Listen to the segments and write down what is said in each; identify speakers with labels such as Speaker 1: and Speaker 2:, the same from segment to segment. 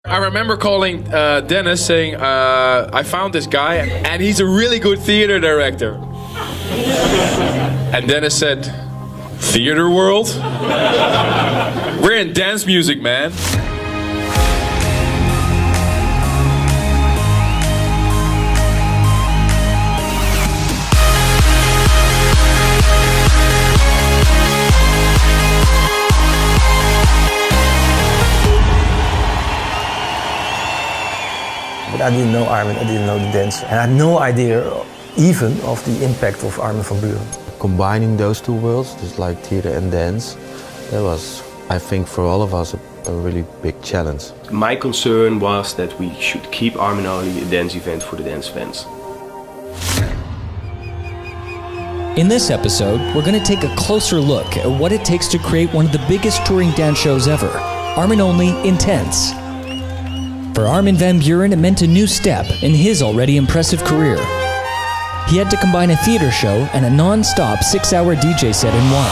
Speaker 1: I remember calling Dennis saying, I found this guy and he's a really good theater director. And Dennis said, theater world? We're in dance music, man.
Speaker 2: But I didn't know Armin, I didn't know the dance, and I had no idea even of the impact of Armin van Buuren.
Speaker 3: Combining those two worlds, just like theater and dance, that was, I think, for all of us a really big challenge.
Speaker 4: My concern was that we should keep Armin only a dance event for the dance fans.
Speaker 5: In this episode, we're going to take a closer look at what it takes to create one of the biggest touring dance shows ever, Armin Only Intense. For Armin van Buuren, it meant a new step in his already impressive career. He had to combine a theater show and a non-stop 6-hour DJ set in one.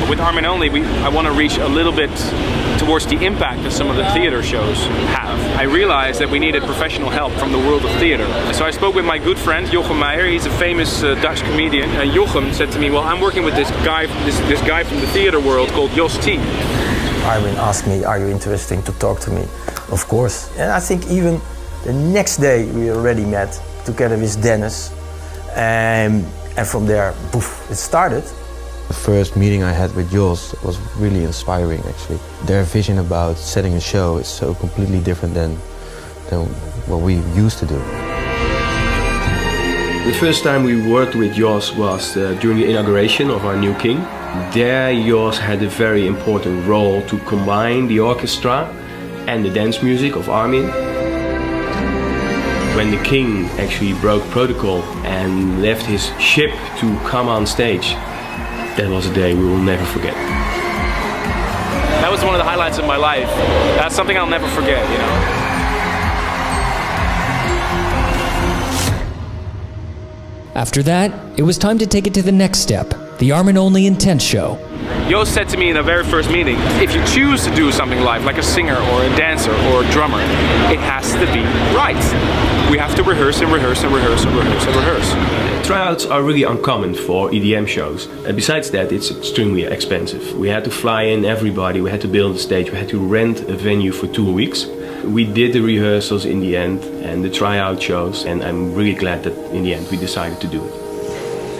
Speaker 6: With Armin Only, I want to reach a little bit towards the impact that some of the theater shows have. I realized that we needed professional help from the world of theater. So I spoke with my good friend Jochem Meijer. He's a famous Dutch comedian. And Jochem said to me, well, I'm working with this guy from the theater world called Jos T.
Speaker 2: Armin asked me, are you interested to talk to me? Of course. And I think even the next day we already met together with Dennis. And from there, poof, it started.
Speaker 3: The first meeting I had with Jos was really inspiring, actually. Their vision about setting a show is so completely different than what we used to do.
Speaker 4: The first time we worked with Jos was during the inauguration of our new king. There Jos had a very important role to combine the orchestra and the dance music of Armin. When the king actually broke protocol and left his ship to come on stage, that was a day we will never forget.
Speaker 6: That was one of the highlights of my life. That's something I'll never forget, you know.
Speaker 5: After that, it was time to take it to the next step, the Armin Only Intense show.
Speaker 6: Jos said to me in the very first meeting, if you choose to do something live, like a singer or a dancer or a drummer, it has to be right. We have to rehearse and rehearse and rehearse and rehearse and rehearse.
Speaker 4: Tryouts are really uncommon for EDM shows. And besides that, it's extremely expensive. We had to fly in everybody, we had to build a stage, we had to rent a venue for 2 weeks. We did the rehearsals in the end and the tryout shows, and I'm really glad that in the end we decided to do it.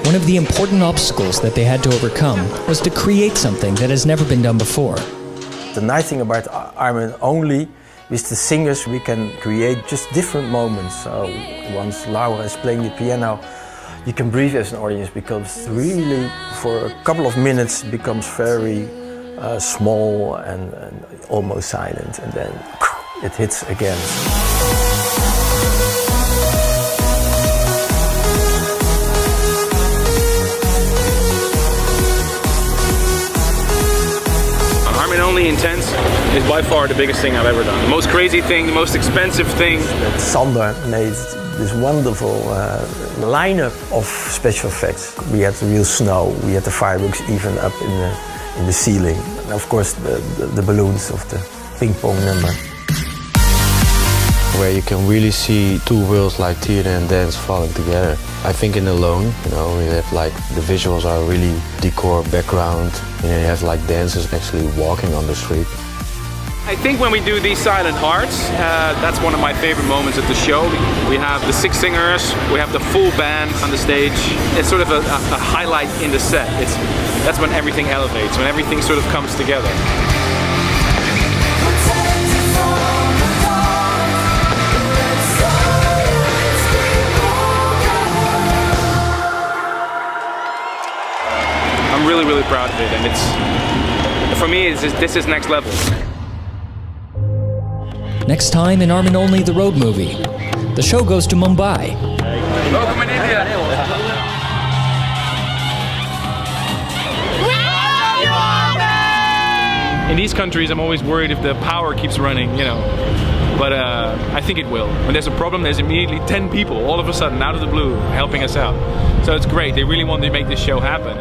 Speaker 5: One of the important obstacles that they had to overcome was to create something that has never been done before.
Speaker 2: The nice thing about Armin Only, with the singers we can create just different moments. So once Laura is playing the piano, you can breathe as an audience, because really for a couple of minutes it becomes very small and almost silent, and then it hits again.
Speaker 6: Armin Only Intense is by far the biggest thing I've ever done. The most crazy thing, the most expensive thing.
Speaker 2: That Sander made this wonderful lineup of special effects. We had the real snow, we had the fireworks even up in the ceiling. And of course the balloons of the ping pong number.
Speaker 3: Where you can really see two worlds like theater and dance falling together. I think in Alone, you know, we have like the visuals are really decor background, and you have like dancers actually walking on the street.
Speaker 6: I think when we do these silent hearts, that's one of my favorite moments of the show. We have the 6 singers, we have the full band on the stage. It's sort of a highlight in the set. That's when everything elevates, when everything sort of comes together. I'm really, really proud of it, and for me, this is next level.
Speaker 5: Next time in Armin Only the Road Movie, the show goes to Mumbai.
Speaker 6: Welcome in India. In these countries, I'm always worried if the power keeps running, you know. But I think it will. When there's a problem, there's immediately 10 people all of a sudden out of the blue helping us out. So it's great. They really want to make this show happen.